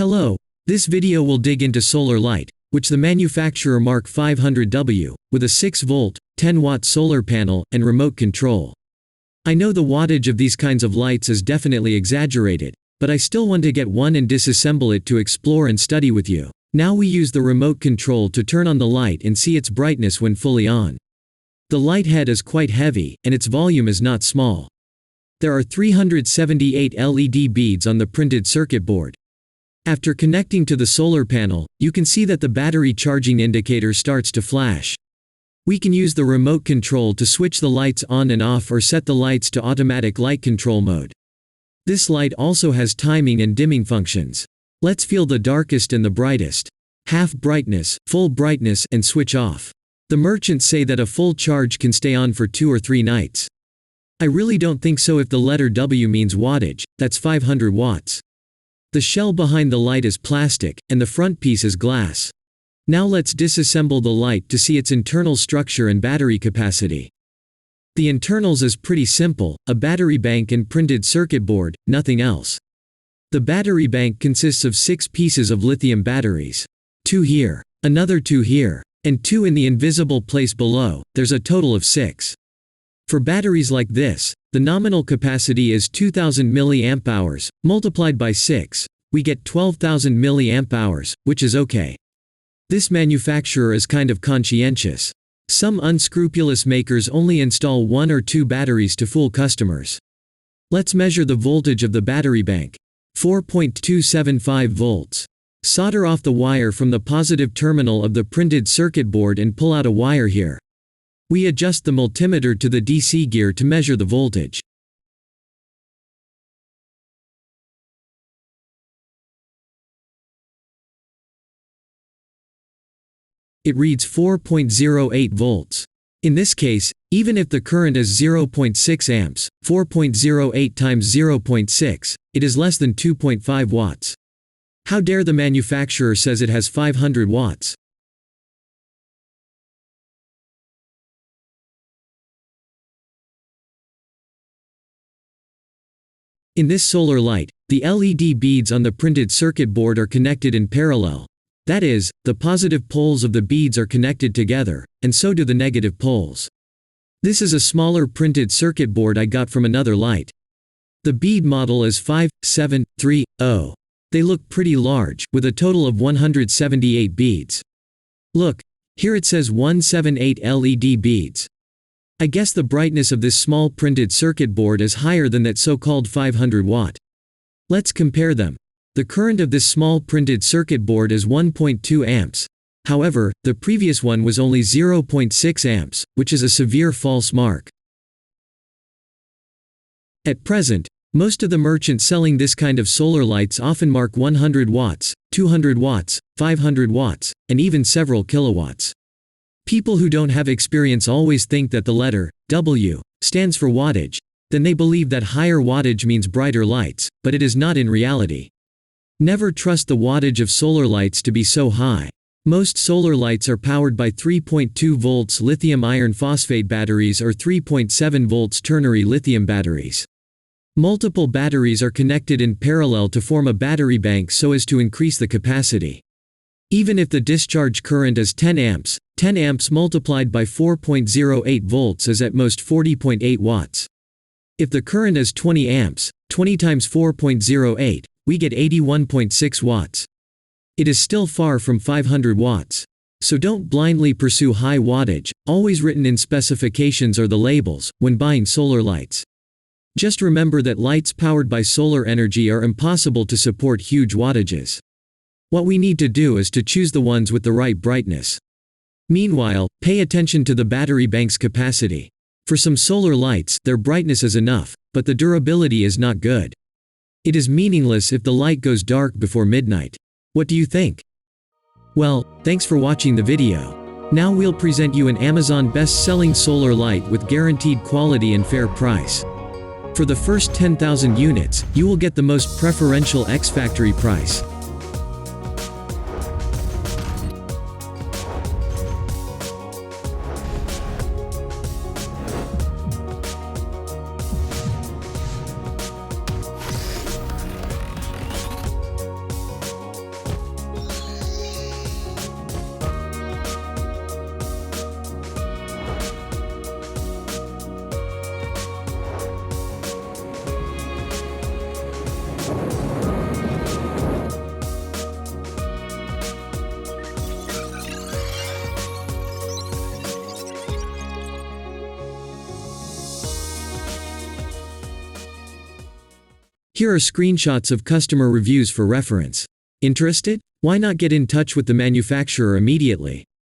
Hello, this video will dig into solar light, which the manufacturer Mark 500W, with a 6-volt, 10-watt solar panel and remote control. I know the wattage of these kinds of lights is definitely exaggerated, but I still want to get one and disassemble it to explore and study with you. Now we use the remote control to turn on the light and see its brightness when fully on. The light head is quite heavy, and its volume is not small. There are 378 LED beads on the printed circuit board. After connecting to the solar panel, you can see that the battery charging indicator starts to flash. We can use the remote control to switch the lights on and off or set the lights to automatic light control mode. This light also has timing and dimming functions. Let's feel the darkest and the brightest. Half brightness, full brightness, and switch off. The merchants say that a full charge can stay on for 2 or 3 nights. I really don't think so if the letter W means wattage, that's 500 watts. The shell behind the light is plastic, and the front piece is glass. Now let's disassemble the light to see its internal structure and battery capacity. The internals is pretty simple, a battery bank and printed circuit board, nothing else. The battery bank consists of 6 pieces of lithium batteries. 2 here, another 2 here, and 2 in the invisible place below. There's a total of 6. For batteries like this, the nominal capacity is 2000 mAh, multiplied by 6, we get 12,000 mAh, which is okay. This manufacturer is kind of conscientious. Some unscrupulous makers only install 1 or 2 batteries to fool customers. Let's measure the voltage of the battery bank. 4.275 volts. Solder off the wire from the positive terminal of the printed circuit board and pull out a wire here. We adjust the multimeter to the DC gear to measure the voltage. It reads 4.08 volts. In this case, even if the current is 0.6 amps, 4.08 times 0.6, it is less than 2.5 watts. How dare the manufacturer says it has 500 watts. In this solar light, the LED beads on the printed circuit board are connected in parallel. That is, the positive poles of the beads are connected together, and so do the negative poles. This is a smaller printed circuit board I got from another light. The bead model is 5730. They look pretty large, with a total of 178 beads. Look, here it says 178 LED beads. I guess the brightness of this small printed circuit board is higher than that so-called 500 watt. Let's compare them. The current of this small printed circuit board is 1.2 amps. However, the previous one was only 0.6 amps, which is a severe false mark. At present, most of the merchants selling this kind of solar lights often mark 100 watts, 200 watts, 500 watts, and even several kilowatts. People who don't have experience always think that the letter W stands for wattage, then they believe that higher wattage means brighter lights, but it is not in reality. Never trust the wattage of solar lights to be so high. Most solar lights are powered by 3.2 volts lithium iron phosphate batteries or 3.7 volts ternary lithium batteries. Multiple batteries are connected in parallel to form a battery bank so as to increase the capacity. Even if the discharge current is 10 amps multiplied by 4.08 volts is at most 40.8 watts. If the current is 20 amps, 20 times 4.08, we get 81.6 watts. It is still far from 500 watts. So don't blindly pursue high wattage, always written in specifications or the labels, when buying solar lights. Just remember that lights powered by solar energy are impossible to support huge wattages. What we need to do is to choose the ones with the right brightness. Meanwhile, pay attention to the battery bank's capacity. For some solar lights, their brightness is enough, but the durability is not good. It is meaningless if the light goes dark before midnight. What do you think? Well, thanks for watching the video. Now we'll present you an Amazon best-selling solar light with guaranteed quality and fair price. For the first 10,000 units, you will get the most preferential ex-factory price. Here are screenshots of customer reviews for reference. Interested? Why not get in touch with the manufacturer immediately?